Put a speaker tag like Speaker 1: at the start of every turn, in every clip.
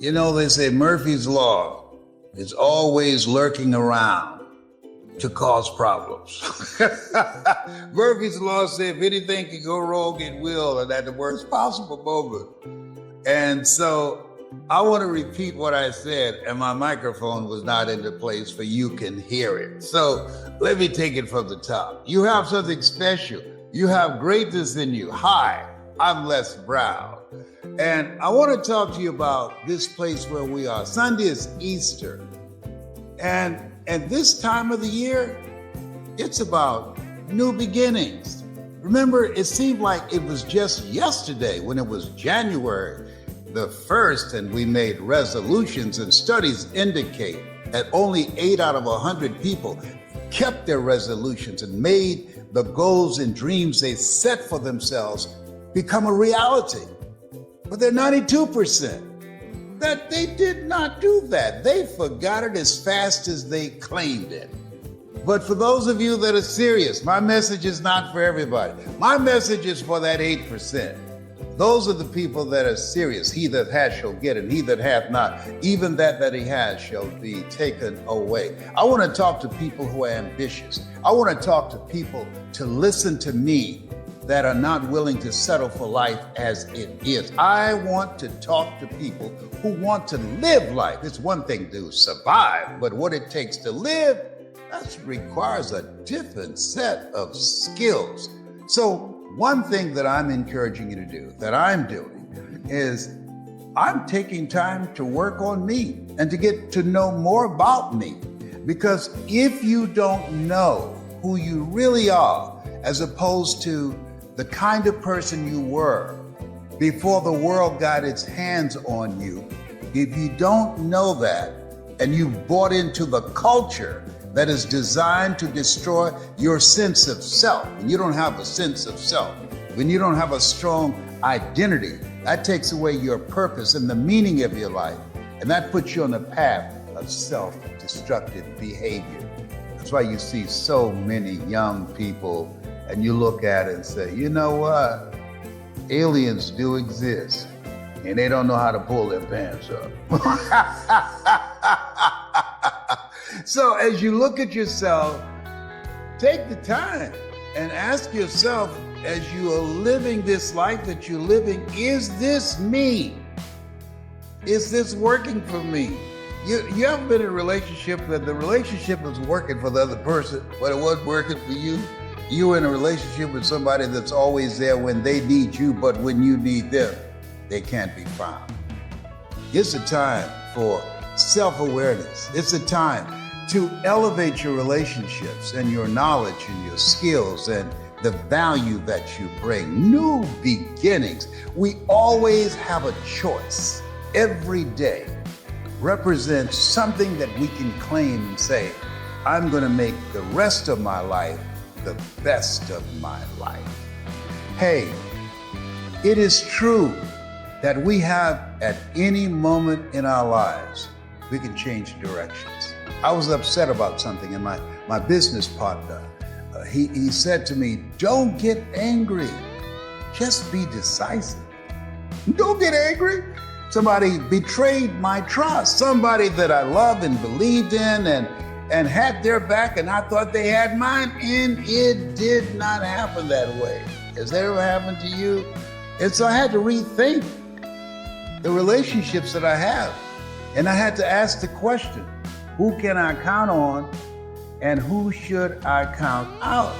Speaker 1: You know, they say Murphy's Law is always lurking around to cause problems. Murphy's Law says if anything can go wrong, it will, and at the worst possible moment. And so I want to repeat what I said, and my microphone was not in the place for you can hear it. So let me take it from the top. You have something special. You have greatness in you. Hi, I'm Les Brown. And I want to talk to you about this place where we are. Sunday is Easter. And at this time of the year, it's about new beginnings. Remember, it seemed like it was just yesterday when it was January the 1st and we made resolutions, and studies indicate that only 8 out of 100 people kept their resolutions and made the goals and dreams they set for themselves become a reality. But there are 92% that they did not do that. They forgot it as fast as they claimed it. But for those of you that are serious, my message is not for everybody. My message is for that 8%. Those are the people that are serious. He that hath shall get, and he that hath not, even that he has shall be taken away. I want to talk to people who are ambitious. I want to talk to people to listen to me that are not willing to settle for life as it is. I want to talk to people who want to live life. It's one thing to survive, but what it takes to live, that requires a different set of skills. So one thing that I'm encouraging you to do, that I'm doing, is I'm taking time to work on me and to get to know more about me. Because if you don't know who you really are, as opposed to the kind of person you were before the world got its hands on you, if you don't know that and you've bought into the culture that is designed to destroy your sense of self, when you don't have a sense of self, when you don't have a strong identity, that takes away your purpose and the meaning of your life, and that puts you on a path of self-destructive behavior. That's why you see so many young people and you look at it and say, you know what? Aliens do exist, and they don't know how to pull their pants up. So as you look at yourself, take the time and ask yourself, as you are living this life that you're living, is this me? Is this working for me? You haven't been in a relationship that the relationship was working for the other person, but it wasn't working for you. You're in a relationship with somebody that's always there when they need you, but when you need them, they can't be found. It's a time for self-awareness. It's a time to elevate your relationships and your knowledge and your skills and the value that you bring. New beginnings. We always have a choice. Every day represents something that we can claim and say, I'm going to make the rest of my life the best of my life. Hey, it is true that we have at any moment in our lives, we can change directions. I was upset about something, and my business partner, he said to me, don't get angry, just be decisive. Don't get angry. Somebody betrayed my trust, somebody that I loved and believed in and had their back, and I thought they had mine, and it did not happen that way. Has that ever happened to you? And so I had to rethink the relationships that I have. And I had to ask the question, who can I count on and who should I count out?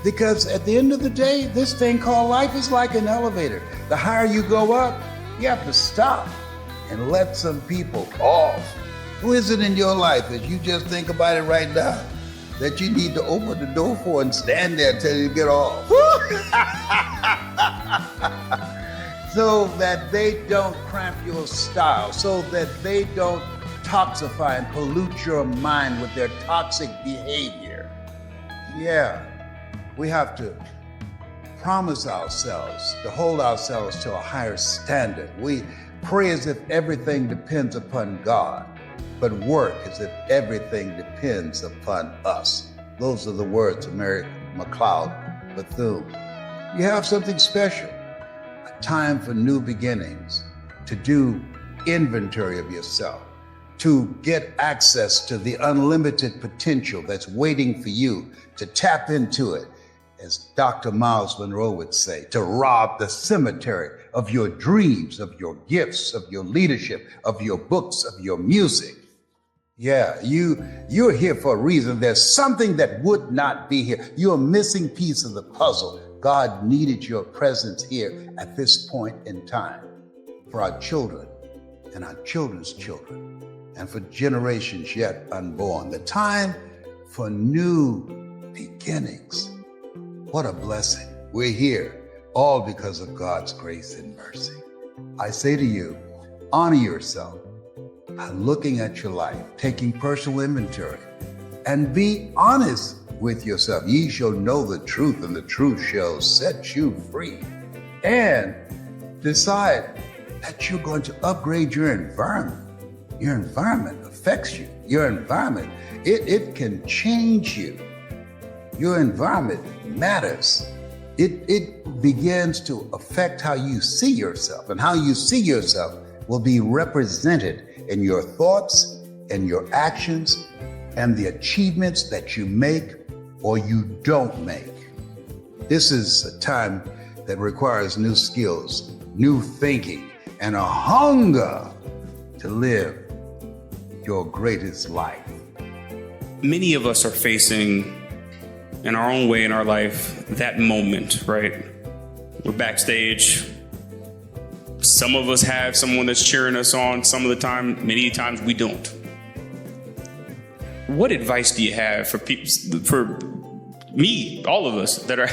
Speaker 1: Because at the end of the day, this thing called life is like an elevator. The higher you go up, you have to stop and let some people off. Who is it in your life, as you just think about it right now, that you need to open the door for and stand there until you get off? So that they don't cramp your style, so that they don't toxify and pollute your mind with their toxic behavior. Yeah, we have to promise ourselves to hold ourselves to a higher standard. We pray as if everything depends upon God, but work as if everything depends upon us. Those are the words of Mary McLeod Bethune. You have something special, a time for new beginnings, to do inventory of yourself, to get access to the unlimited potential that's waiting for you to tap into it, as Dr. Miles Monroe would say, to rob the cemetery of your dreams, of your gifts, of your leadership, of your books, of your music. Yeah, you're here for a reason. There's something that would not be here. You're a missing piece of the puzzle. God needed your presence here at this point in time for our children and our children's children and for generations yet unborn. The time for new beginnings. What a blessing. We're here all because of God's grace and mercy. I say to you, honor yourself by looking at your life, taking personal inventory, and be honest with yourself. Ye shall know the truth, and the truth shall set you free. And decide that you're going to upgrade your environment. Your environment affects you. Your environment, it can change you. Your environment matters. It begins to affect how you see yourself, and how you see yourself will be represented in your thoughts and your actions and the achievements that you make or you don't make. This is a time that requires new skills, new thinking, and a hunger to live your greatest life.
Speaker 2: Many of us are facing, in our own way in our life, that moment, right? We're backstage. Some of us have someone that's cheering us on some of the time. Many times we don't. What advice do you have for people, for me, all of us that are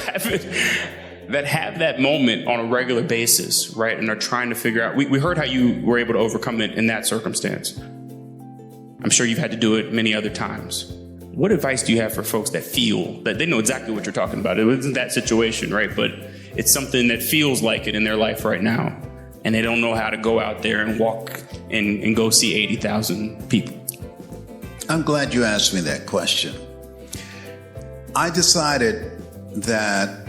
Speaker 2: that have that moment on a regular basis, right? And are trying to figure out, we heard how you were able to overcome it in that circumstance. I'm sure you've had to do it many other times. What advice do you have for folks that feel that they know exactly what you're talking about? It wasn't that situation, right? But it's something that feels like it in their life right now. And they don't know how to go out there and walk and go see 80,000 people.
Speaker 3: I'm glad you asked me that question. I decided that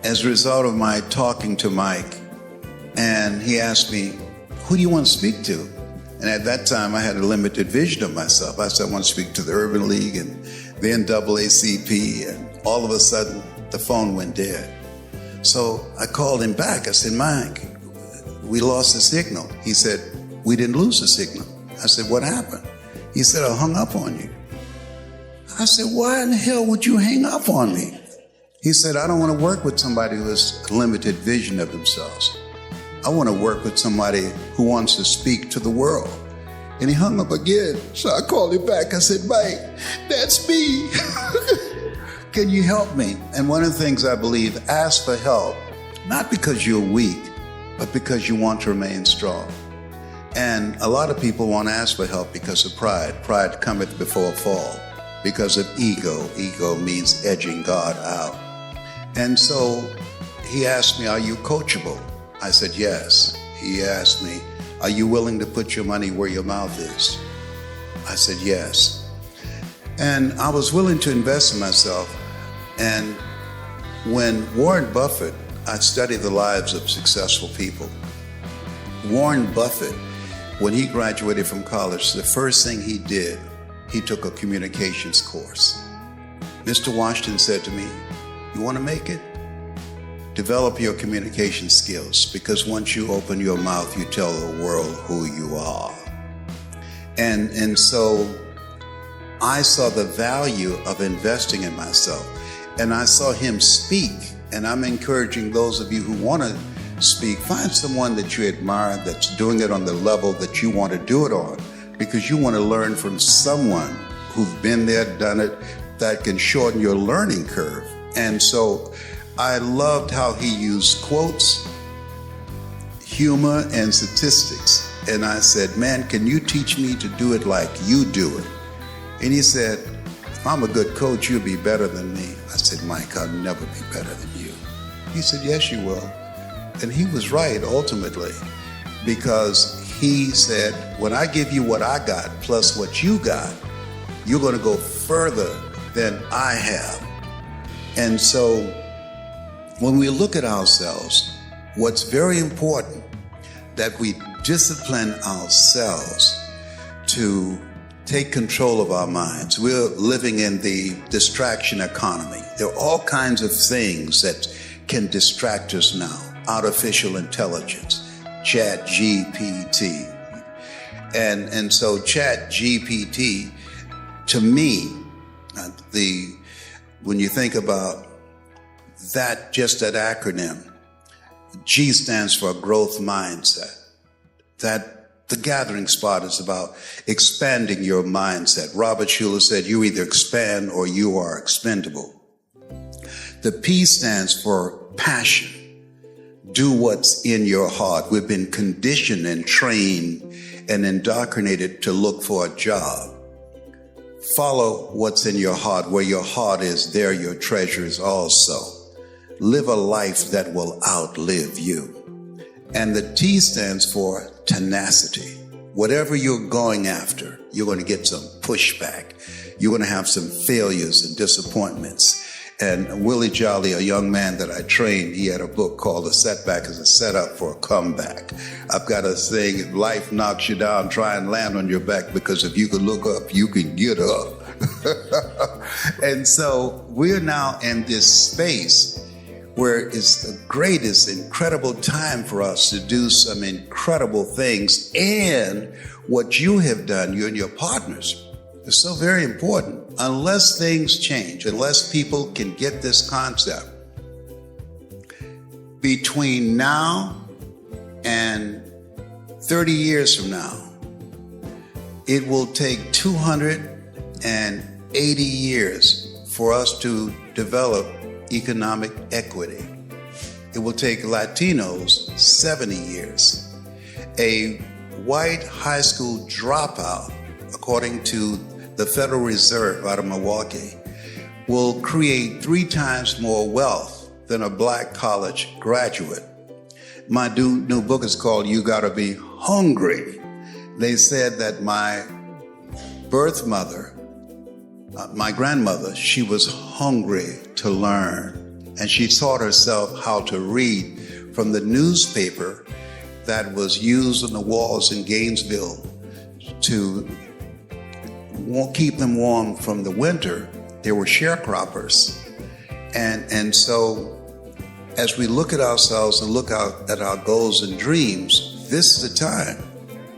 Speaker 3: as a result of my talking to Mike, and he asked me, who do you want to speak to? And at that time, I had a limited vision of myself. I said, I want to speak to the Urban League and the NAACP. And all of a sudden, the phone went dead. So I called him back. I said, Mike, we lost the signal. He said, we didn't lose the signal. I said, what happened? He said, I hung up on you. I said, why in the hell would you hang up on me? He said, I don't want to work with somebody who has a limited vision of themselves. I want to work with somebody who wants to speak to the world. And he hung up again. So I called him back. I said, Mike, that's me. Can you help me? And one of the things I believe, ask for help, not because you're weak, but because you want to remain strong. And a lot of people won't ask for help because of pride. Pride cometh before a fall. Because of ego. Ego means edging God out. And so he asked me, are you coachable? I said, yes. He asked me, are you willing to put your money where your mouth is? I said, yes. And I was willing to invest in myself. And when Warren Buffett, I studied the lives of successful people. Warren Buffett, when he graduated from college, the first thing he did, he took a communications course. Mr. Washington said to me, you want to make it? Develop your communication skills, because once you open your mouth, you tell the world who you are. And so I saw the value of investing in myself, and I saw him speak. And I'm encouraging those of you who want to speak, find someone that you admire that's doing it on the level that you want to do it on, because you want to learn from someone who's been there, done it, that can shorten your learning curve. And so I loved how he used quotes, humor, and statistics. And I said, man, can you teach me to do it like you do it? And he said, if I'm a good coach, you'll be better than me. I said, Mike, I'll never be better than you. He said, yes, you will. And he was right, ultimately, because he said, when I give you what I got plus what you got, you're going to go further than I have. And so when we look at ourselves, what's very important that we discipline ourselves to take control of our minds. We're living in the distraction economy. There are all kinds of things that can distract us now. Artificial intelligence, Chat GPT. And so Chat GPT, to me, when you think about that, just that acronym, G stands for growth mindset. That the gathering spot is about expanding your mindset. Robert Schuller said, you either expand or you are expendable. The P stands for passion. Do what's in your heart. We've been conditioned and trained and indoctrinated to look for a job. Follow what's in your heart. Where your heart is, there your treasure is also. Live a life that will outlive you. And the T stands for tenacity. Whatever you're going after, you're going to get some pushback. You're going to have some failures and disappointments. And Willie Jolly, a young man that I trained, he had a book called A Setback is a Setup for a Comeback. I've got a saying, if life knocks you down, try and land on your back, because if you can look up, you can get up. And so we're now in this space where it's the greatest, incredible time for us to do some incredible things. And what you have done, you and your partners, is so very important. Unless things change, unless people can get this concept, between now and 30 years from now, it will take 280 years for us to develop economic equity. It will take Latinos 70 years. A white high school dropout, according to the Federal Reserve out of Milwaukee, will create 3 times more wealth than a black college graduate. My new book is called You Gotta Be Hungry. They said that my birth mother, my grandmother, she was hungry to learn. And she taught herself how to read from the newspaper that was used on the walls in Gainesville to keep them warm from the winter. They were sharecroppers. And so as we look at ourselves and look out at our goals and dreams, this is the time.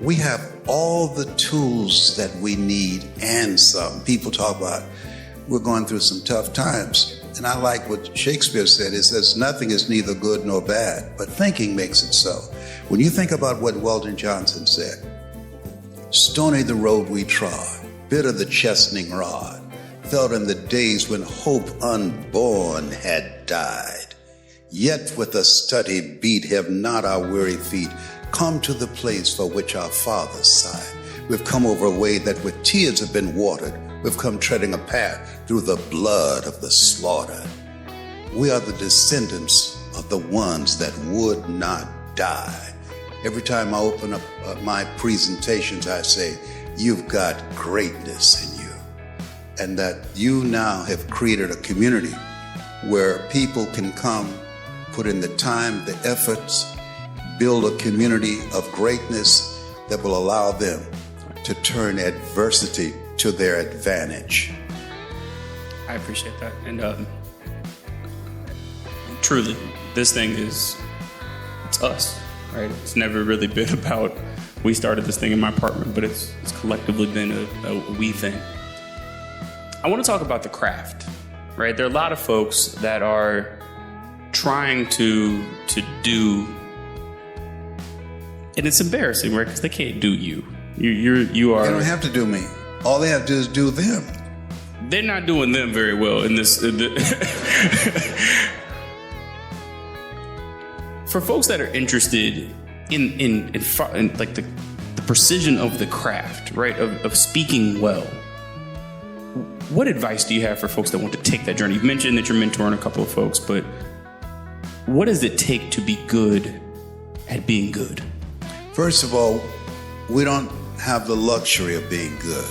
Speaker 3: We have all the tools that we need and some. People talk about we're going through some tough times. And I like what Shakespeare said. It says, nothing is neither good nor bad, but thinking makes it so. When you think about what Weldon Johnson said, stony the road we trod, bitter the chastening rod, felt in the days when hope unborn had died. Yet with a steady beat have not our weary feet come to the place for which our fathers sighed. We've come over a way that with tears have been watered. We've come treading a path through the blood of the slaughter. We are the descendants of the ones that would not die. Every time I open up my presentations, I say, you've got greatness in you. And that you now have created a community where people can come, put in the time, the efforts, build a community of greatness that will allow them to turn adversity to their advantage.
Speaker 2: I appreciate that. And truly, this thing it's us, right? It's never really been about, we started this thing in my apartment, but it's collectively been a we thing. I want to talk about the craft, right? There are a lot of folks that are trying to do, and it's embarrassing, right? Because they can't do you. You are.
Speaker 3: They don't have to do me. All they have to do is do them.
Speaker 2: They're not doing them very well in this. For folks that are interested in like the precision of the craft, right, of speaking well, what advice do you have for folks that want to take that journey? You've mentioned that you're mentoring a couple of folks, but what does it take to be good at being good?
Speaker 3: First of all, we don't have the luxury of being good.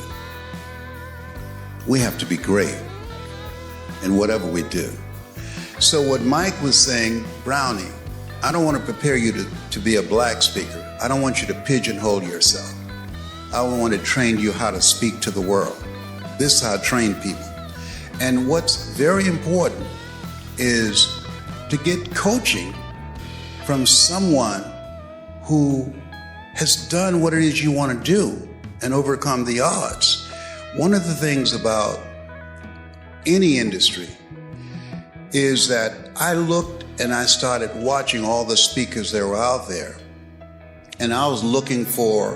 Speaker 3: We have to be great in whatever we do. So what Mike was saying, Brownie, I don't want to prepare you to be a black speaker. I don't want you to pigeonhole yourself. I want to train you how to speak to the world. This is how I train people. And what's very important is to get coaching from someone who has done what it is you want to do and overcome the odds. One of the things about any industry is that I looked and I started watching all the speakers that were out there, and I was looking for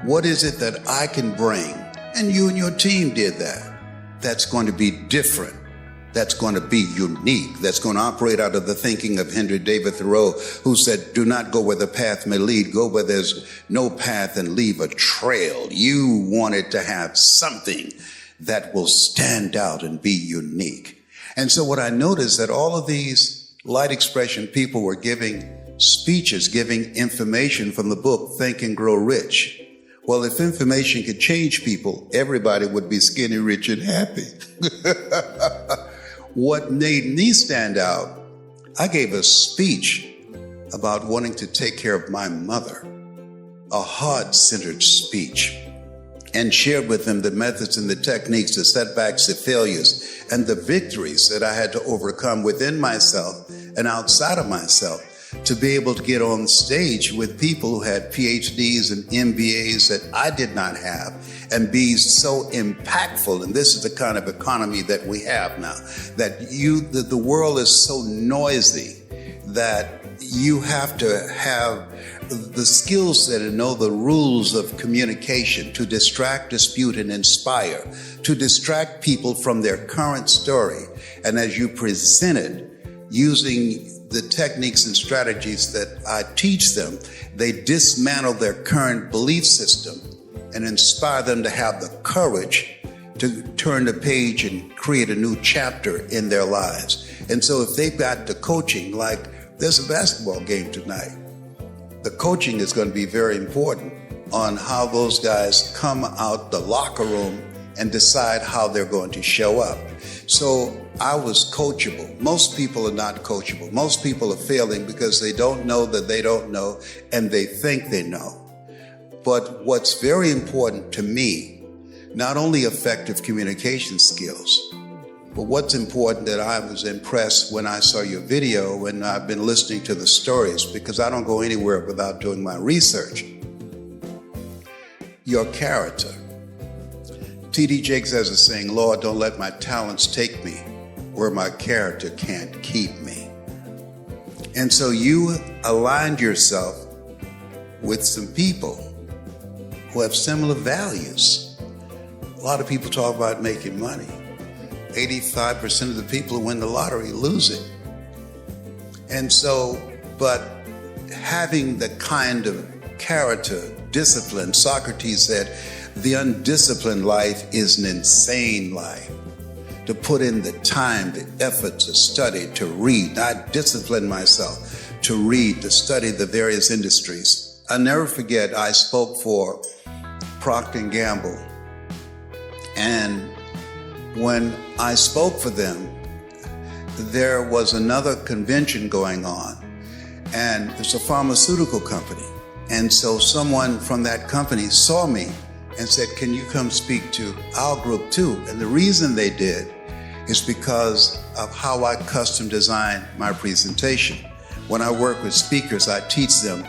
Speaker 3: what is it that I can bring, and you and your team did that. That's going to be different. That's going to be unique. That's going to operate out of the thinking of Henry David Thoreau, who said, do not go where the path may lead. Go where there's no path and leave a trail. You wanted to have something that will stand out and be unique. And so what I noticed that all of these light expression people were giving speeches, giving information from the book, Think and Grow Rich. Well, if information could change people, everybody would be skinny, rich, and happy. What made me stand out, I gave a speech about wanting to take care of my mother, a heart-centered speech, and shared with them the methods and the techniques, the setbacks, the failures, and the victories that I had to overcome within myself and outside of myself to be able to get on stage with people who had PhDs and MBAs that I did not have and be so impactful. And this is the kind of economy that we have now, that the world is so noisy that you have to have the skill set and know the rules of communication to distract, dispute, and inspire, to distract people from their current story. And as you present it, using the techniques and strategies that I teach them, they dismantle their current belief system and inspire them to have the courage to turn the page and create a new chapter in their lives. And so if they've got the coaching, like there's a basketball game tonight, the coaching is going to be very important on how those guys come out the locker room and decide how they're going to show up. So I was coachable. Most people are not coachable. Most people are failing because they don't know that they don't know and they think they know. But what's very important to me, not only effective communication skills, but what's important that I was impressed when I saw your video and I've been listening to the stories, because I don't go anywhere without doing my research. Your character. T.D. Jakes has a saying, Lord, don't let my talents take me where my character can't keep me. And so you aligned yourself with some people who have similar values. A lot of people talk about making money. 85% of the people who win the lottery lose it. And so, but having the kind of character, discipline, Socrates said, the undisciplined life is an insane life. To put in the time, the effort to study, to read. I disciplined myself to read, to study the various industries. I'll never forget, I spoke for Procter & Gamble. And when I spoke for them, there was another convention going on. And it's a pharmaceutical company. And so someone from that company saw me and said, can you come speak to our group too? And the reason they did is because of how I custom design my presentation. When I work with speakers, I teach them,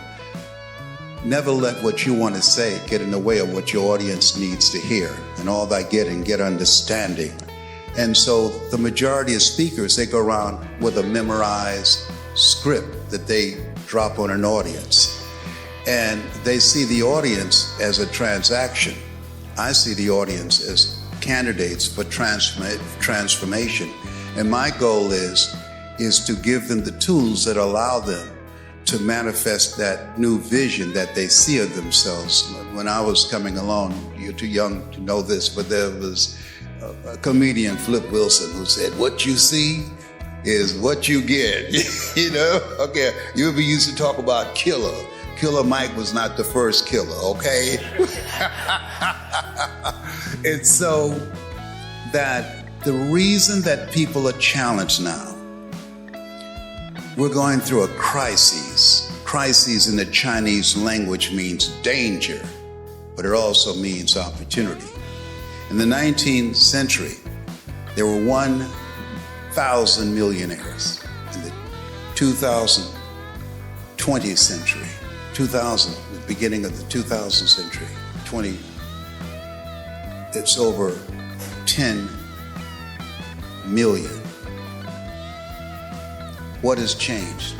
Speaker 3: never let what you want to say get in the way of what your audience needs to hear. And all that get understanding. And so the majority of speakers, they go around with a memorized script that they drop on an audience. And they see the audience as a transaction. I see the audience as candidates for transformation. And my goal is to give them the tools that allow them to manifest that new vision that they see of themselves. When I was coming along, you're too young to know this, but there was a comedian, Flip Wilson, who said, what you see is what you get. You know? Okay, you ever used to talk about killer. Killer Mike was not the first killer, okay? And so that the reason that people are challenged now We're going through a crisis. Crisis in the Chinese language means danger, but it also means opportunity. In the 19th century, there were 1,000 millionaires. In the 2020th century, 2000, the beginning of the 2000th century, it's over 10 million. What has changed?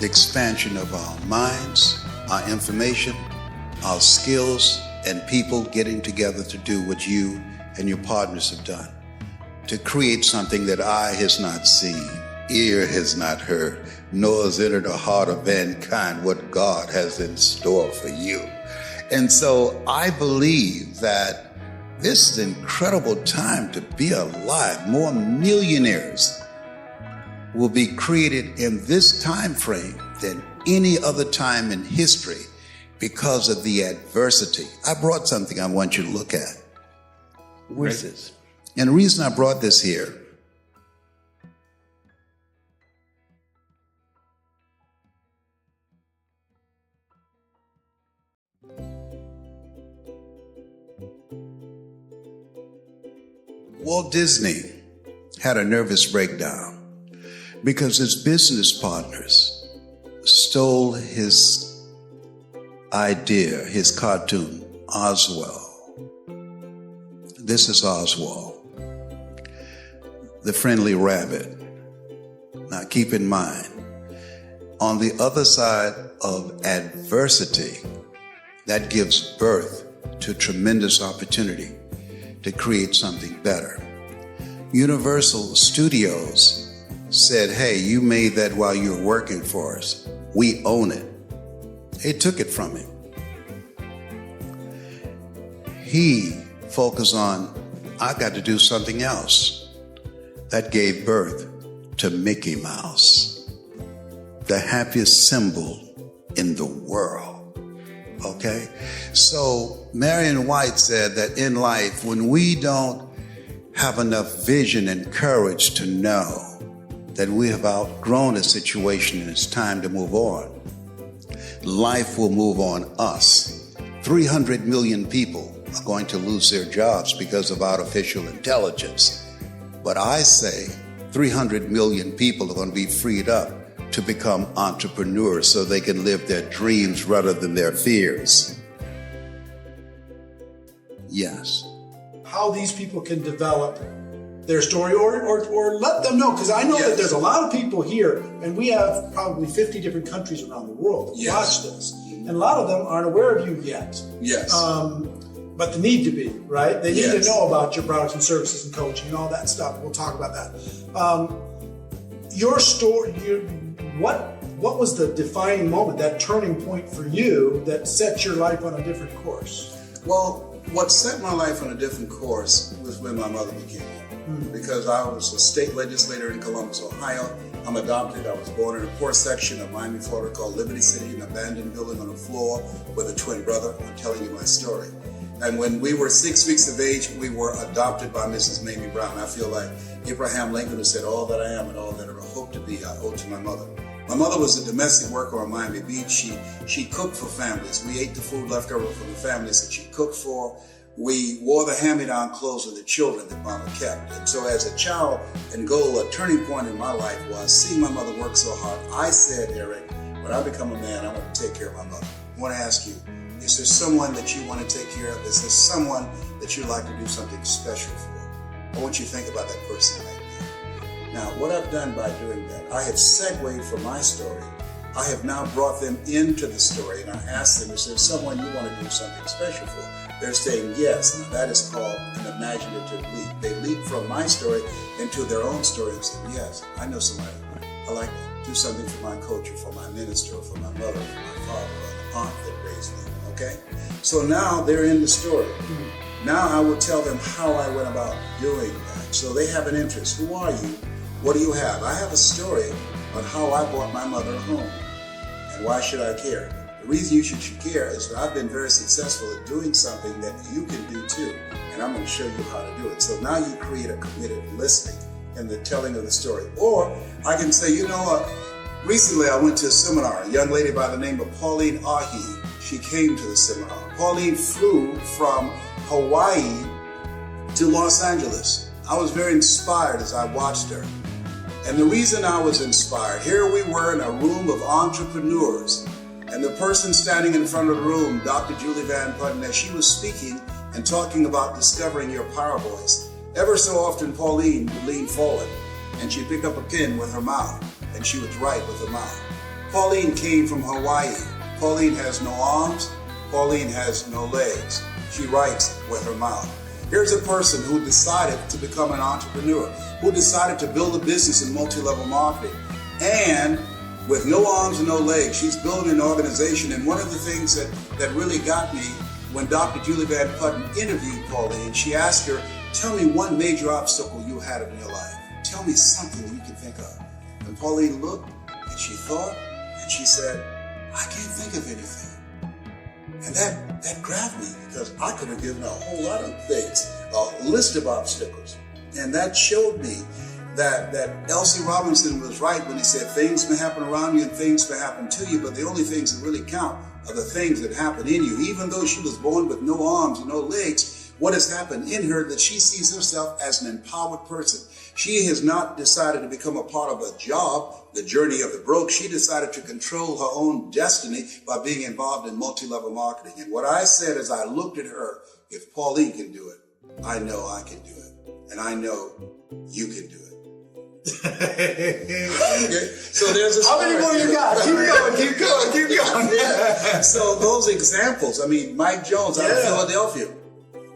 Speaker 3: The expansion of our minds, our information, our skills, and people getting together to do what you and your partners have done, to create something that eye has not seen, ear has not heard, nor has entered the heart of mankind what God has in store for you. And so I believe that this is an incredible time to be alive. More millionaires will be created in this time frame than any other time in history because of the adversity. I brought something I want you to look at. Where's this? And the reason I brought this here, Walt Disney had a nervous breakdown because his business partners stole his idea, his cartoon, Oswald. This is Oswald, the friendly rabbit. Now keep in mind, on the other side of adversity, that gives birth to tremendous opportunity to create something better. Universal Studios said, hey, you made that while you were working for us. We own it. They took it from him. He focused on, I got to do something else. That gave birth to Mickey Mouse, the happiest symbol in the world. Okay? So Marion White said that in life, when we don't have enough vision and courage to know that we have outgrown a situation and it's time to move on, life will move on us. 300 million people are going to lose their jobs because of artificial intelligence. But I say 300 million people are going to be freed up to become entrepreneurs so they can live their dreams rather than their fears. Yes.
Speaker 4: How these people can develop their story or let them know, because I know that there's a lot of people here, and we have probably 50 different countries around the world that watch this, and a lot of them aren't aware of you yet.
Speaker 3: Yes.
Speaker 4: But they need to be, right? They need to know about your products and services and coaching and all that stuff. We'll talk about that. Your story, what was the defining moment, that turning point for you that set your life on a different course?
Speaker 5: Well, what set my life on a different course was when my mother became ill. Because I was a state legislator in Columbus, Ohio. I'm adopted. I was born in a poor section of Miami, Florida called Liberty City, an abandoned building on the floor with a twin brother. I'm telling you my story. And when we were 6 weeks of age, we were adopted by Mrs. Mamie Brown. I feel like Abraham Lincoln, who said, all that I am and all that I hope to be, I owe to my mother. My mother was a domestic worker on Miami Beach. She cooked for families. We ate the food left over from the families that she cooked for. We wore the hand-me-down clothes of the children that Mama kept. And so as a child and goal, a turning point in my life was seeing my mother work so hard. I said, Eric, when I become a man, I want to take care of my mother. I want to ask you, is there someone that you want to take care of? Is there someone that you'd like to do something special for? I want you to think about that person right now. Now, what I've done by doing that, I have segued from my story. I have now brought them into the story, and I asked them, is there someone you want to do something special for? They're saying yes. Now that is called an imaginative leap. They leap from my story into their own story and say, yes, I know somebody. I like that. Do something for my coach or for my minister or for my mother or for my father or the aunt that raised me. Okay? So now they're in the story. Now I will tell them how I went about doing that. So they have an interest. Who are you? What do you have? I have a story on how I brought my mother home. And why should I care? The reason you should care is that I've been very successful at doing something that you can do too, and I'm going to show you how to do it. So now you create a committed listening in the telling of the story. Or I can say, you know what, Recently, I went to a seminar. A young lady by the name of Pauline Ahi. She came to the seminar. Pauline flew from Hawaii to Los Angeles. I was very inspired as I watched her. And the reason I was inspired, here we were in a room of entrepreneurs. And the person standing in front of the room, Dr. Julie Van Putten, as she was speaking and talking about discovering your power voice, ever so often Pauline would lean forward and she'd pick up a pen with her mouth and she would write with her mouth. Pauline came from Hawaii. Pauline has no arms. Pauline has no legs. She writes with her mouth. Here's a person who decided to become an entrepreneur, who decided to build a business in multi-level marketing. And with no arms and no legs, she's building an organization. And one of the things that really got me, when Dr. Julie Van Putten interviewed Pauline, she asked her, tell me one major obstacle you had in your life. Tell me something you can think of. And Pauline looked and she thought and she said, I can't think of anything. And that grabbed me because I could have given a whole lot of things, a list of obstacles. And that showed me that L.C. Robinson was right when he said things may happen around you and things may happen to you, but the only things that really count are the things that happen in you. Even though she was born with no arms and no legs, what has happened in her that she sees herself as an empowered person. She has not decided to become a part of a job, the journey of the broke. She decided to control her own destiny by being involved in multi-level marketing. And what I said as I looked at her, if Pauline can do it, I know I can do it. And I know you can do it. Okay. So there's a
Speaker 4: How many more you got? Keep going.
Speaker 5: Yeah. So those examples, I mean, Mike Jones out of Philadelphia.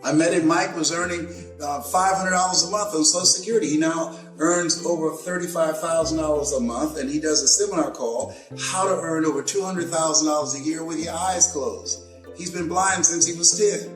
Speaker 5: I met him. Mike was earning $500 a month on Social Security. He now earns over $35,000 a month, and he does a seminar called How to Earn Over $200,000 a Year with Your Eyes Closed. He's been blind since he was 10.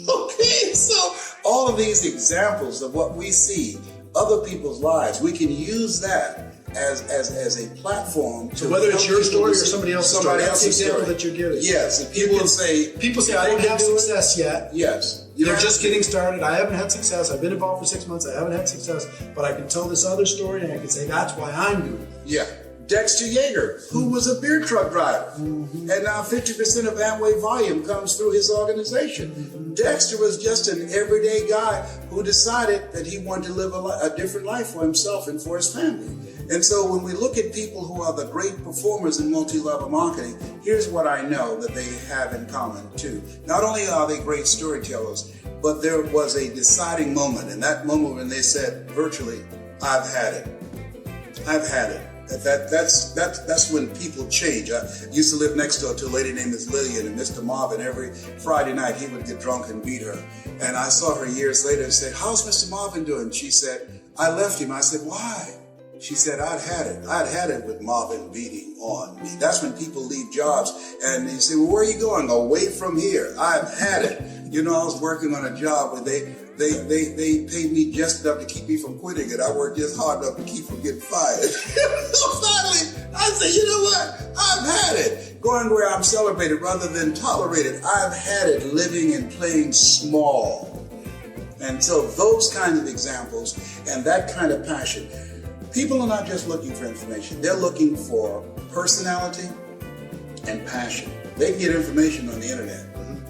Speaker 5: Okay, so all of these examples of what we see, other people's lives, we can use that as a platform to
Speaker 4: whether it's your story or somebody else's story. That's the example
Speaker 5: story
Speaker 4: that you're giving.
Speaker 5: Yes, and people say
Speaker 4: I don't have success yet.
Speaker 5: Yes.
Speaker 4: They're just getting started. I haven't had success. I've been involved for 6 months. I haven't had success, but I can tell this other story and I can say that's why I'm doing it.
Speaker 5: Yeah. Dexter Yeager, who was a beer truck driver, and now 50% of Amway volume comes through his organization. Dexter was just an everyday guy who decided that he wanted to live a different life for himself and for his family. And so when we look at people who are the great performers in multi-level marketing, here's what I know that they have in common too. Not only are they great storytellers, but there was a deciding moment. And that moment when they said virtually, I've had it. I've had it. That's when people change. I used to live next door to a lady named Miss Lillian, and Mr. Marvin, every Friday night he would get drunk and beat her. And I saw her years later and said, how's Mr. Marvin doing? She said, I left him. I said, why? She said, I'd had it. I'd had it with Marvin beating on me. That's when people leave jobs and they say, well, where are you going? Away from here. I've had it. You know, I was working on a job where they paid me just enough to keep me from quitting it. I worked just hard enough to keep from getting fired. So finally, I said, you know what? I've had it. Going where I'm celebrated rather than tolerated. I've had it living and playing small. And so those kinds of examples and that kind of passion, people are not just looking for information. They're looking for personality and passion. They can get information on the internet.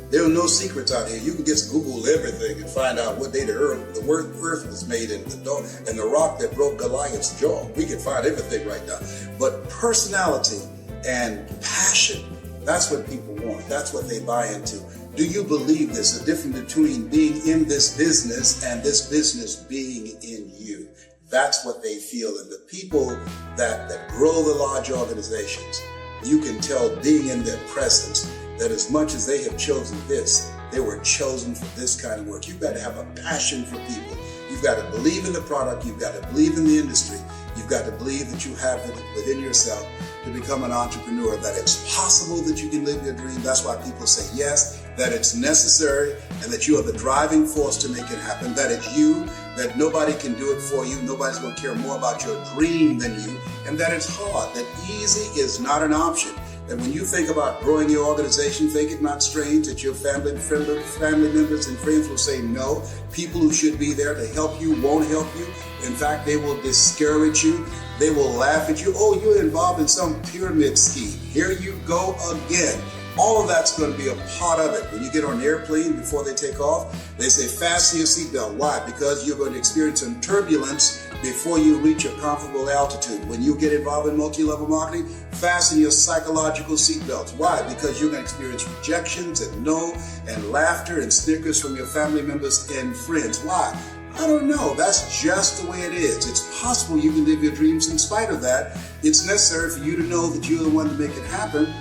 Speaker 5: There are no secrets out here. You can just Google everything and find out what day the earth was made and the rock that broke Goliath's jaw. We can find everything right now. But personality and passion, that's what people want. That's what they buy into. Do you believe this? The difference between being in this business and this business being in you. That's what they feel. And the people that grow the large organizations, you can tell being in their presence that as much as they have chosen this, they were chosen for this kind of work. You've got to have a passion for people. You've got to believe in the product. You've got to believe in the industry. You've got to believe that you have it within yourself to become an entrepreneur, that it's possible that you can live your dream. That's why people say yes, that it's necessary, and that you are the driving force to make it happen, that it's you, that nobody can do it for you, nobody's going to care more about your dream than you, and that it's hard, that easy is not an option, And when you think about growing your organization, think it not strange that your family members and friends will say no. People who should be there to help you won't help you. In fact, they will discourage you. They will laugh at you. Oh, you're involved in some pyramid scheme. Here you go again. All of that's going to be a part of it. When you get on an airplane before they take off, they say fasten your seatbelt. Why? Because you're going to experience some turbulence before you reach a comfortable altitude. When you get involved in multi-level marketing, fasten your psychological seatbelts. Why? Because you're going to experience rejections and no and laughter and snickers from your family members and friends. Why? I don't know. That's just the way it is. It's possible you can live your dreams in spite of that. It's necessary for you to know that you're the one to make it happen,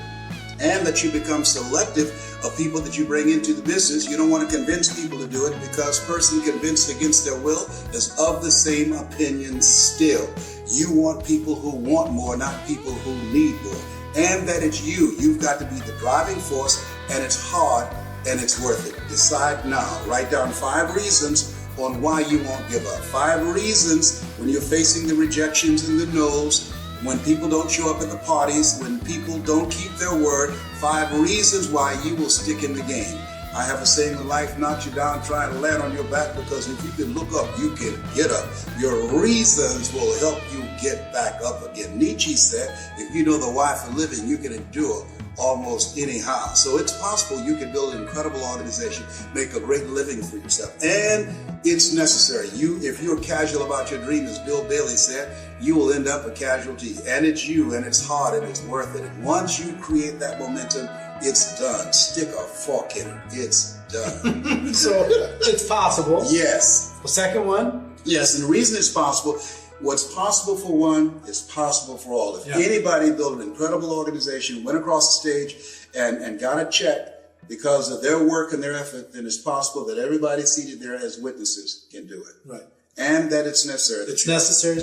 Speaker 5: and that you become selective of people that you bring into the business. You don't want to convince people to do it, because person convinced against their will is of the same opinion still. You want people who want more, not people who need more. And that it's you. You've got to be the driving force, and it's hard and it's worth it. Decide now. Write down 5 reasons on why you won't give up. 5 reasons when you're facing the rejections and the no's, when people don't show up at the parties, when people don't keep their word. 5 reasons why you will stick in the game. I have a saying, when life knocks you down, trying to land on your back, because if you can look up, you can get up. Your reasons will help you get back up again. Nietzsche said, if you know the why for living, you can endure almost anyhow. So it's possible you can build an incredible organization, make a great living for yourself. And it's necessary. If you're casual about your dream, as Bill Bailey said, you will end up a casualty. And it's you, and it's hard, and it's worth it. And once you create that momentum, it's done. Stick a fork in it. It's done.
Speaker 4: So it's possible.
Speaker 5: Yes.
Speaker 4: The second one?
Speaker 5: Yes, and the reason it's possible, what's possible for one is possible for all. If anybody built an incredible organization, went across the stage and got a check because of their work and their effort, then it's possible that everybody seated there as witnesses can do it.
Speaker 4: Right.
Speaker 5: And that it's necessary.
Speaker 4: It's necessary.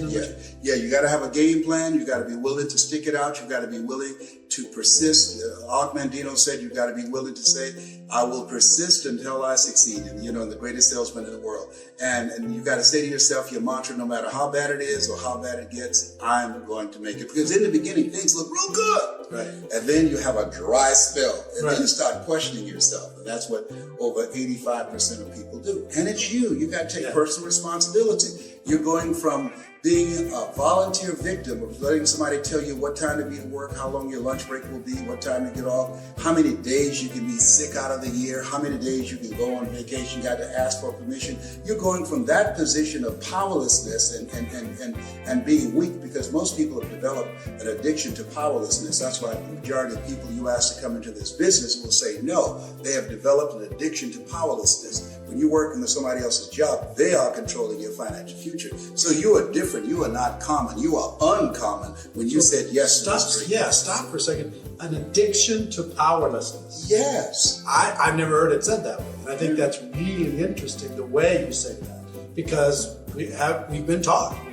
Speaker 5: Yeah, you got to have a game plan. You got to be willing to stick it out. You got to be willing to persist. Og Mandino said you got to be willing to say, I will persist until I succeed. And, the greatest salesman in the world. And you got to say to yourself your mantra, no matter how bad it is or how bad it gets, I'm going to make it. Because in the beginning, things look real good.
Speaker 4: Right.
Speaker 5: And then you have a dry spell. And then you start questioning yourself. And that's what over 85% of people do. And it's you. You got to take personal responsibility. You're going from being a volunteer victim of letting somebody tell you what time to be at work, how long your lunch break will be, what time to get off, how many days you can be sick out of the year, how many days you can go on vacation, you got to ask for permission. You're going from that position of powerlessness and being weak, because most people have developed an addiction to powerlessness. That's why the majority of people you ask to come into this business will say no. They have developed an addiction to powerlessness. When you're working with somebody else's job, they are controlling your financial future. So you are different. You are not common. You are uncommon when you said yes to this dream.
Speaker 4: Yeah, stop for a second. An addiction to powerlessness.
Speaker 5: Yes.
Speaker 4: I've never heard it said that way. And I think that's really interesting, the way you say that. Because we've been taught.
Speaker 5: We've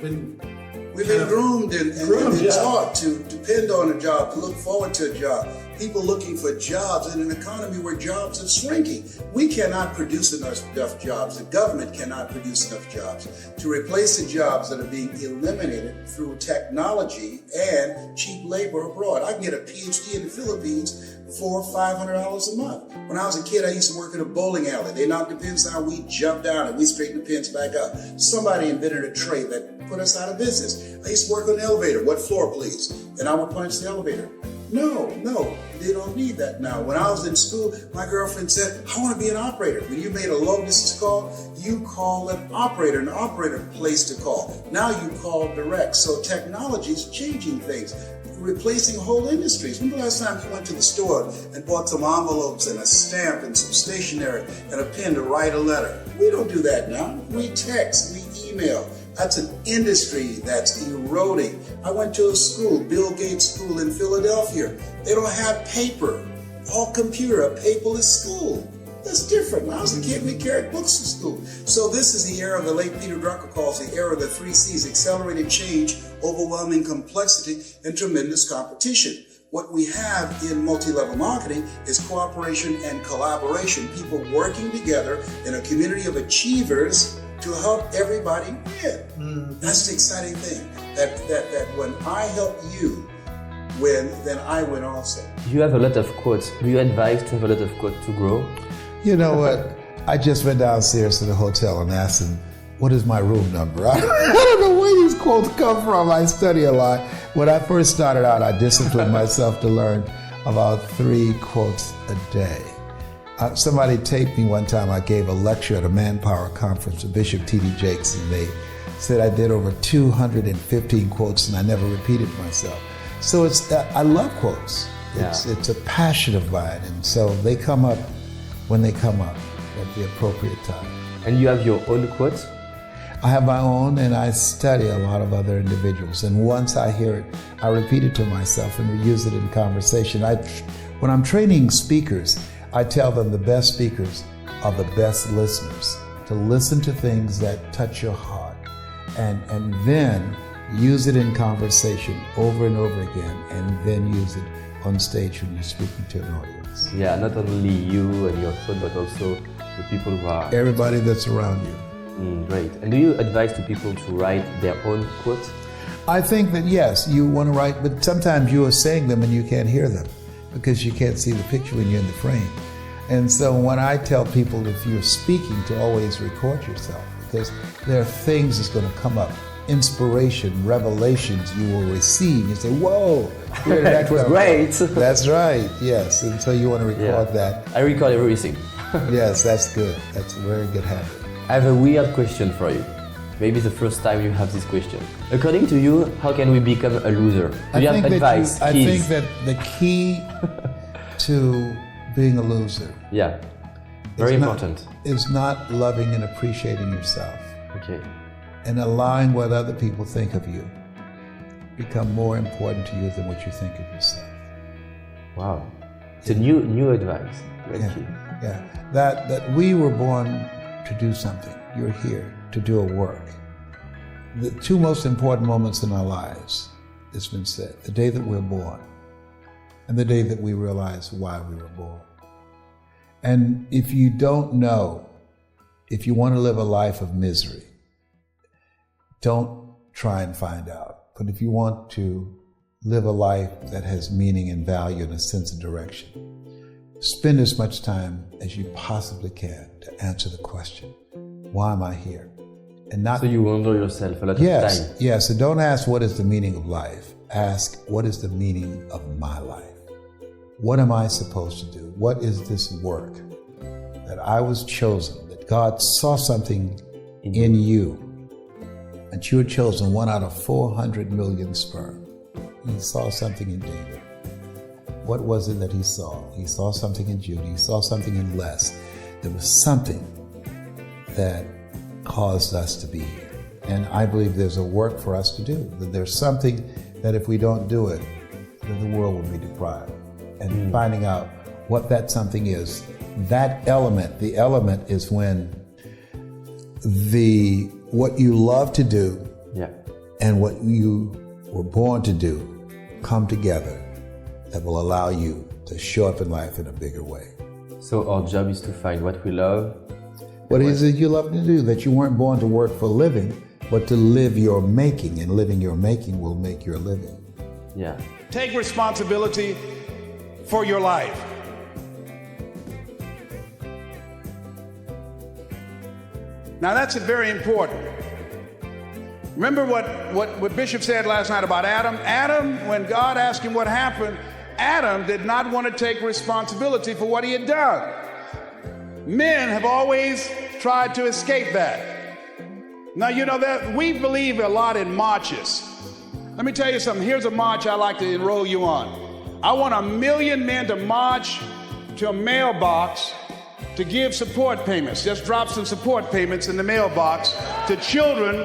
Speaker 5: been groomed and taught to depend on a job, to look forward to a job. People looking for jobs in an economy where jobs are shrinking. We cannot produce enough jobs. The government cannot produce enough jobs to replace the jobs that are being eliminated through technology and cheap labor abroad. I can get a PhD in the Philippines for $500 a month. When I was a kid, I used to work in a bowling alley. They knocked the pins down, we jumped down, and we straightened the pins back up. Somebody invented a trade that put us out of business. I used to work on the elevator. What floor, please? And I would punch the elevator. No, they don't need that now. When I was in school, my girlfriend said, I want to be an operator. When you made a long distance call, you call an operator placed a call. Now you call direct. So technology is changing things, replacing whole industries. When the last time you went to the store and bought some envelopes and a stamp and some stationery and a pen to write a letter? We don't do that now. We text, we email. That's an industry that's eroding. I went to a school, Bill Gates School in Philadelphia. They don't have paper, all computer, a paperless school. That's different. When I was a kid, we carried books to school. So this is the era the late Peter Drucker calls the era of the 3 C's: accelerated change, overwhelming complexity, and tremendous competition. What we have in multi-level marketing is cooperation and collaboration, people working together in a community of achievers to help everybody win. That's the exciting thing, that when I help you win, then I win also.
Speaker 6: You have a lot of quotes. Do you advise to have a lot of quotes to grow?
Speaker 1: You know what? I just went downstairs to the hotel and asked him, what is my room number? I don't know where these quotes come from. I study a lot. When I first started out, I disciplined myself to learn about 3 quotes a day. Somebody taped me one time. I gave a lecture at a Manpower conference with Bishop T.D. Jakes, and they said I did over 215 quotes, and I never repeated myself. So I love quotes. It's a passion of mine, and so they come up when they come up at the appropriate time.
Speaker 6: And you have your own quotes?
Speaker 1: I have my own, and I study a lot of other individuals. And once I hear it, I repeat it to myself and use it in conversation. When I'm training speakers, I tell them the best speakers are the best listeners. To listen to things that touch your heart, and then use it in conversation over and over again, and then use it on stage when you're speaking to an audience.
Speaker 6: Yeah, not only you and your thought, but also the people who are...
Speaker 1: Everybody that's around you.
Speaker 6: Great. And do you advise to people to write their own quotes?
Speaker 1: I think that yes, you want to write, but sometimes you are saying them and you can't hear them because you can't see the picture when you're in the frame. And so when I tell people, if you're speaking, to always record yourself, because there are things that's going to come up, inspiration, revelations you will receive. You say, whoa, where did that
Speaker 6: was
Speaker 1: come
Speaker 6: great.
Speaker 1: from? That's right, yes. And so you want to record that.
Speaker 6: I record everything.
Speaker 1: Yes, that's good. That's a very good habit.
Speaker 6: I have a weird question for you. Maybe the first time you have this question. According to you, how can we become a loser? Do you have advice?
Speaker 1: I think that the key to being a loser
Speaker 6: very important.
Speaker 1: Is not loving and appreciating yourself.
Speaker 6: Okay.
Speaker 1: And allowing what other people think of you become more important to you than what you think of yourself.
Speaker 6: Wow. It's a new advice.
Speaker 1: Yeah. That we were born to do something. You're here to do a work. The 2 most important moments in our lives, it's been said, the day that we're born and the day that we realize why we were born. And if you don't know, if you want to live a life of misery, don't try and find out. But if you want to live a life that has meaning and value and a sense of direction, spend as much time as you possibly can to answer the question, why am I here? And not
Speaker 6: so you wonder yourself a lot of time.
Speaker 1: Yes, so don't ask what is the meaning of life. Ask what is the meaning of my life? What am I supposed to do? What is this work that I was chosen, that God saw something in you, that you were chosen 1 out of 400 million sperm. He saw something in David. What was it that he saw? He saw something in Judy. He saw something in Les. There was something that caused us to be here. And I believe there's a work for us to do. That there's something that if we don't do it, then the world will be deprived. And finding out what that something is, that element, the element is when what you love to do and what you were born to do come together that will allow you to show up in life in a bigger way.
Speaker 6: So our job is to find what we love.
Speaker 1: What is it you love to do? That you weren't born to work for a living, but to live your making, and living your making will make your living.
Speaker 6: Yeah.
Speaker 7: Take responsibility for your life. Now that's very important. Remember what Bishop said last night about Adam? Adam, when God asked him what happened, Adam did not want to take responsibility for what he had done. Men have always tried to escape that. Now, you know that we believe a lot in marches. Let me tell you something. Here's a march I like to enroll you on. I want 1 million men to march to a mailbox to give support payments. Just drop some support payments in the mailbox to children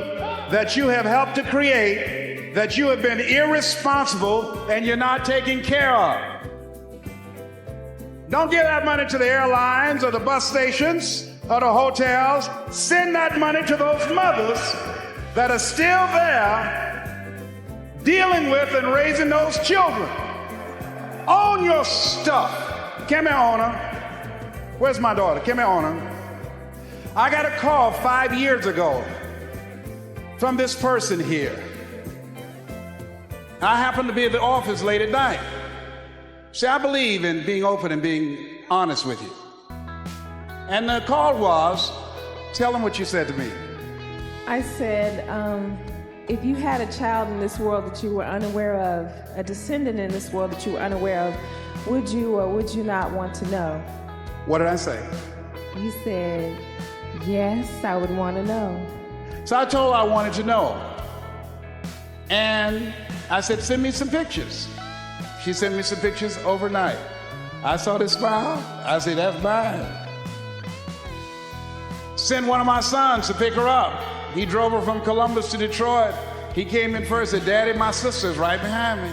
Speaker 7: that you have helped to create, that you have been irresponsible and you're not taking care of. Don't give that money to the airlines or the bus stations or the hotels. Send that money to those mothers that are still there dealing with and raising those children. Own your stuff. Come here, Ona. Where's my daughter? Come here, Ona. I got a call 5 years ago from this person here. I happened to be at the office late at night. See, I believe in being open and being honest with you. And the call was, tell them what you said to me.
Speaker 8: I said, if you had a child in this world that you were unaware of, a descendant in this world that you were unaware of, would you or would you not want to know?
Speaker 7: What did I say?
Speaker 8: You said, yes, I would want to know.
Speaker 7: So I told her I wanted to know. And I said, send me some pictures. She sent me some pictures overnight. I saw this smile. I said, that's mine. Sent one of my sons to pick her up. He drove her from Columbus to Detroit. He came in first and said, Daddy, my sister's right behind me.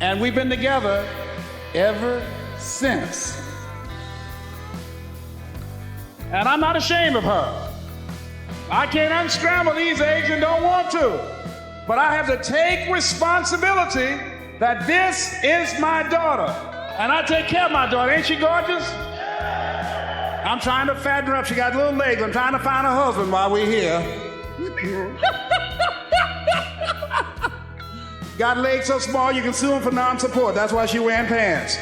Speaker 7: And we've been together ever since. And I'm not ashamed of her. I can't unscramble these eggs and don't want to. But I have to take responsibility that this is my daughter. And I take care of my daughter. Ain't she gorgeous? I'm trying to fatten her up. She got little legs. I'm trying to find a husband while we're here. Got legs so small you can sue him for non-support. That's why she wearing pants.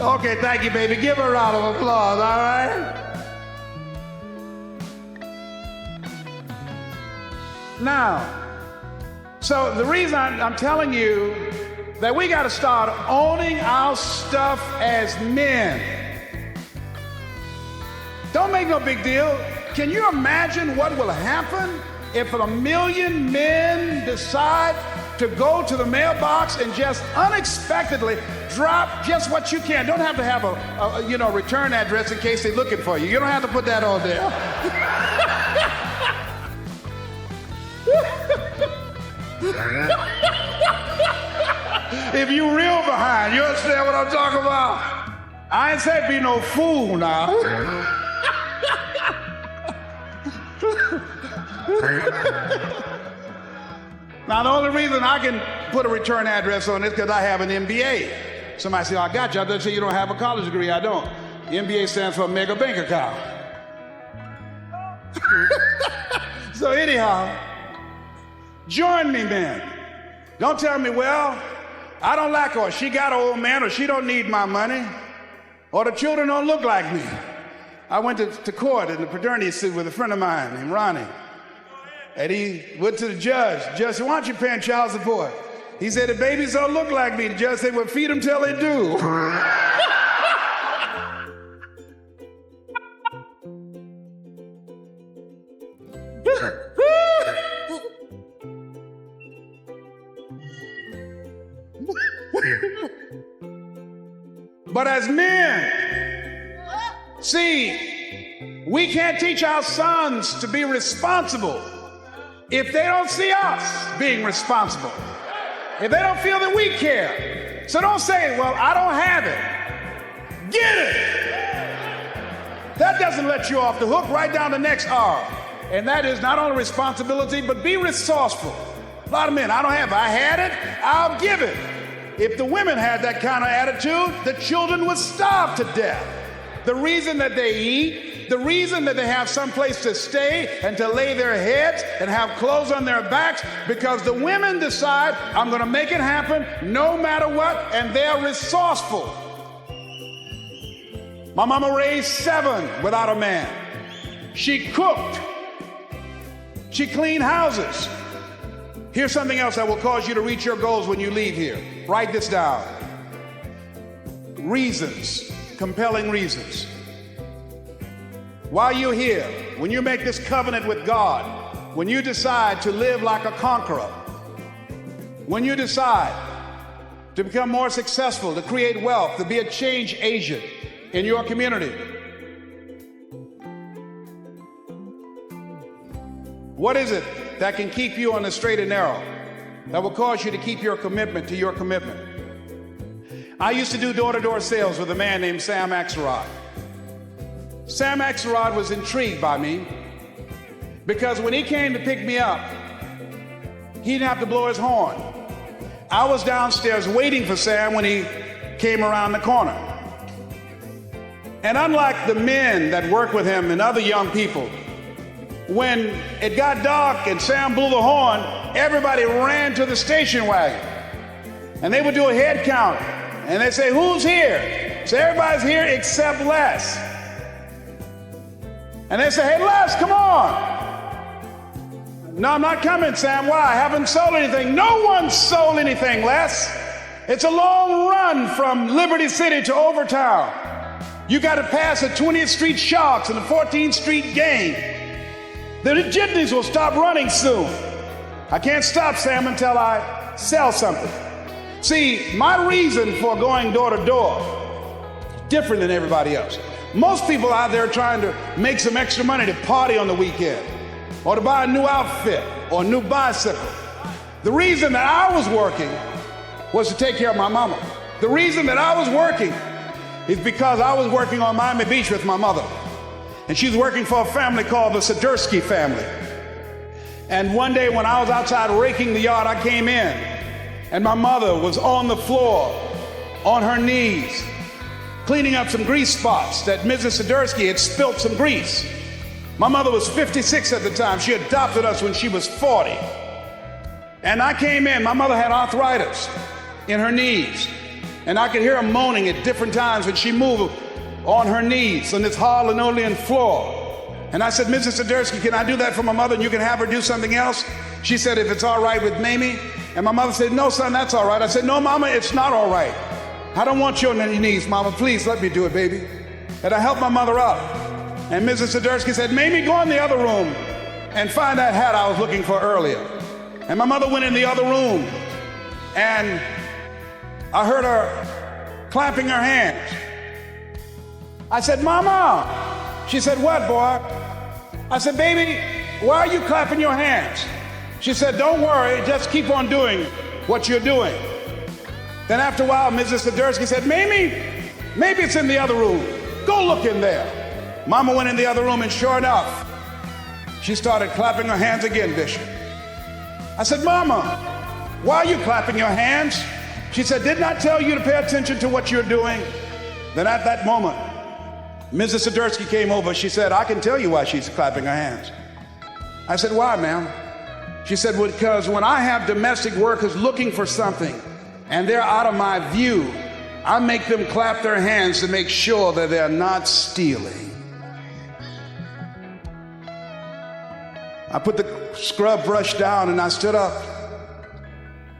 Speaker 7: Okay, thank you, baby. Give her a round of applause, all right? Now, so the reason I'm telling you that we got to start owning our stuff as men. Don't make no big deal. Can you imagine what will happen if 1 million men decide to go to the mailbox and just unexpectedly drop just what you can? Don't have to have a return address in case they're looking for you. You don't have to put that on there. If you real behind, you understand what I'm talking about? I ain't say be no fool now. Now, the only reason I can put a return address on this is because I have an MBA. Somebody say, I got you. I don't say you don't have a college degree. I don't. The MBA stands for mega bank account. So anyhow, join me, men. Don't tell me, well, I don't like her. She got an old man, or she don't need my money, or the children don't look like me. I went to court in the paternity suit with a friend of mine named Ronnie. And he went to the judge. The judge said, why aren't you paying child support? He said, the babies don't look like me. The judge said, well, feed them till they do. But as men, see, we can't teach our sons to be responsible if they don't see us being responsible, if they don't feel that we care. So don't say, well, I don't have it. Get it. That doesn't let you off the hook. Right down the next R. And that is not only responsibility, but be resourceful. A lot of men, I don't have it. I had it, I'll give it. If the women had that kind of attitude, the children would starve to death. The reason that they eat, the reason that they have some place to stay and to lay their heads and have clothes on their backs, because the women decide, I'm going to make it happen no matter what, and they're resourceful. My mama raised 7 without a man. She cooked. She cleaned houses. Here's something else that will cause you to reach your goals when you leave here. Write this down. Reasons, compelling reasons. While you're here, when you make this covenant with God, when you decide to live like a conqueror, when you decide to become more successful, to create wealth, to be a change agent in your community, what is it that can keep you on the straight and narrow, that will cause you to keep your commitment to your commitment? I used to do door-to-door sales with a man named Sam Axelrod. Sam Axelrod was intrigued by me because when he came to pick me up, he didn't have to blow his horn. I was downstairs waiting for Sam when he came around the corner. And unlike the men that work with him and other young people when it got dark and Sam blew the horn, everybody ran to the station wagon. And they would do a head count. And they'd say, who's here? So everybody's here except Les. And they say, hey, Les, come on. No, I'm not coming, Sam. Why? I haven't sold anything. No one sold anything, Les. It's a long run from Liberty City to Overtown. You got to pass the 20th Street Sharks and the 14th Street Gang. The jitneys will stop running soon. I can't stop, Sam, until I sell something. See, my reason for going door to door is different than everybody else. Most people out there are trying to make some extra money to party on the weekend, or to buy a new outfit or a new bicycle. The reason that I was working was to take care of my mama. The reason that I was working is because I was working on Miami Beach with my mother. And she was working for a family called the Swiderski family. And one day when I was outside raking the yard, I came in and my mother was on the floor, on her knees, cleaning up some grease spots that Mrs. Swiderski had spilt some grease. My mother was 56 at the time. She adopted us when she was 40. And I came in, my mother had arthritis in her knees. And I could hear her moaning at different times when she moved on her knees on this hard linoleum floor. And I said, Mrs. Swiderski, can I do that for my mother and you can have her do something else? She said, if it's all right with Mamie. And my mother said, no, son, that's all right. I said, no, Mama, it's not all right. I don't want you on your knees, Mama. Please let me do it, baby. And I helped my mother up. And Mrs. Swiderski said, Mamie, go in the other room and find that hat I was looking for earlier. And my mother went in the other room and I heard her clapping her hands. I said, Mama. She said, what, boy? I said, baby, why are you clapping your hands? She said, don't worry, just keep on doing what you're doing. Then after a while, Mrs. Swiderski said, Mamie, maybe it's in the other room. Go look in there. Mama went in the other room and sure enough, she started clapping her hands again, Bishop. I said, Mama, why are you clapping your hands? She said, didn't I tell you to pay attention to what you're doing? Then at that moment, Mrs. Swiderski came over. She said, I can tell you why she's clapping her hands. I said, why, ma'am? She said, well, because when I have domestic workers looking for something and they're out of my view, I make them clap their hands to make sure that they're not stealing. I put the scrub brush down and I stood up.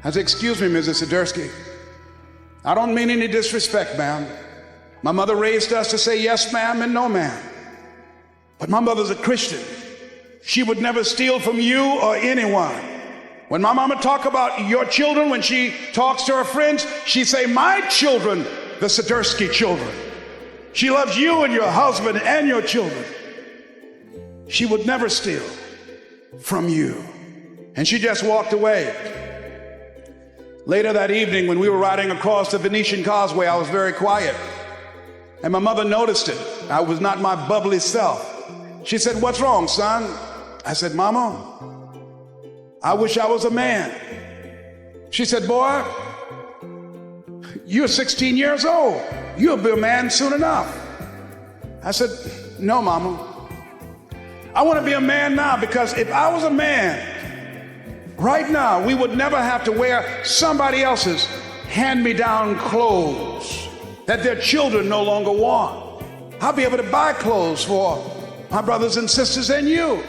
Speaker 7: I said, excuse me, Mrs. Swiderski. I don't mean any disrespect, ma'am. My mother raised us to say yes, ma'am, and no, ma'am. But my mother's a Christian. She would never steal from you or anyone. When my mama talk about your children, when she talks to her friends, she say, my children, the Swiderski children. She loves you and your husband and your children. She would never steal from you. And she just walked away. Later that evening, when we were riding across the Venetian Causeway, I was very quiet. And my mother noticed it. I was not my bubbly self. She said, what's wrong, son? I said, Mama, I wish I was a man. She said, boy, you're 16 years old. You'll be a man soon enough. I said, no, Mama. I want to be a man now because if I was a man, right now, we would never have to wear somebody else's hand-me-down clothes that their children no longer want. I'll be able to buy clothes for my brothers and sisters and you.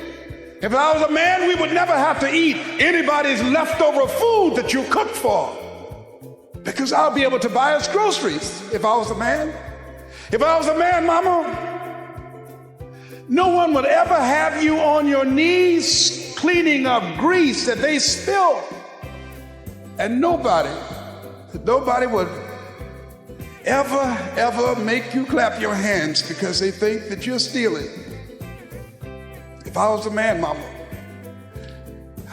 Speaker 7: If I was a man, we would never have to eat anybody's leftover food that you cooked for, because I'll be able to buy us groceries if I was a man. If I was a man, Mama, no one would ever have you on your knees cleaning up grease that they spilled. And nobody would ever make you clap your hands because they think that you're stealing. If I was a man, Mama,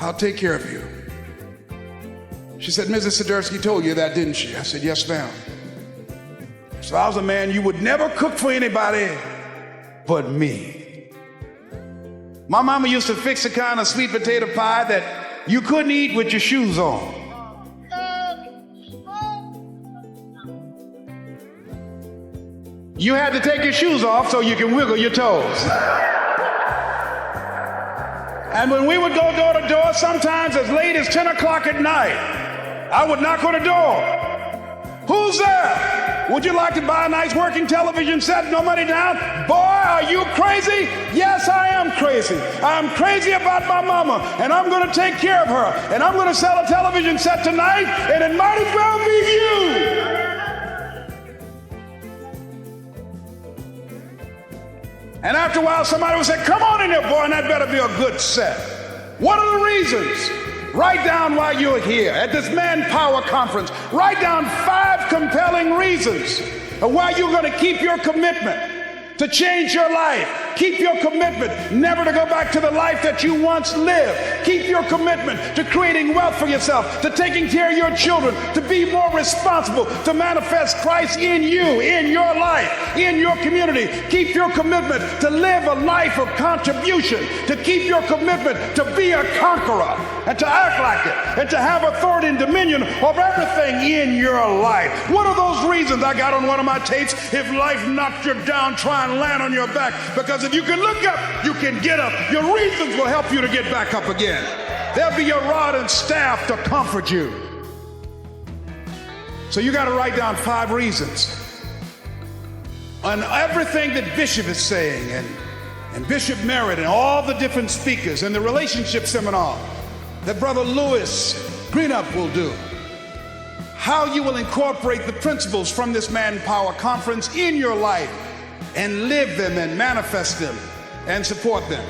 Speaker 7: I'll take care of you. She said, Mrs. Swiderski told you that, didn't she? I said, yes, ma'am. So if I was a man, you would never cook for anybody but me. My mama used to fix a kind of sweet potato pie that you couldn't eat with your shoes on. You had to take your shoes off so you can wiggle your toes. And when we would go door to door, sometimes as late as 10 o'clock at night, I would knock on the door. Who's there? Would you like to buy a nice working television set? No money down? Boy, are you crazy? Yes, I am crazy. I'm crazy about my mama, and I'm going to take care of her. And I'm going to sell a television set tonight, and it might as well be you. And after a while, somebody would say, come on in here, boy, and that better be a good set. What are the reasons? Write down why you're here at this Manpower Conference. Write down 5 compelling reasons of why you're going to keep your commitment to change your life. Keep your commitment never to go back to the life that you once lived. Keep your commitment to creating wealth for yourself, to taking care of your children, to be more responsible, to manifest Christ in you, in your life, in your community. Keep your commitment to live a life of contribution, to keep your commitment to be a conqueror and to act like it and to have authority and dominion over everything in your life. What are those reasons? I got on one of my tapes, if life knocked you down, try and land on your back, because if you can look up, you can get up. Your reasons will help you to get back up again. They'll be your rod and staff to comfort you. So you got to write down 5 reasons on everything that Bishop is saying, and Bishop Merritt and all the different speakers and the relationship seminar that Brother Lewis Greenup will do. How you will incorporate the principles from this Manpower Conference in your life and live them and manifest them and support them.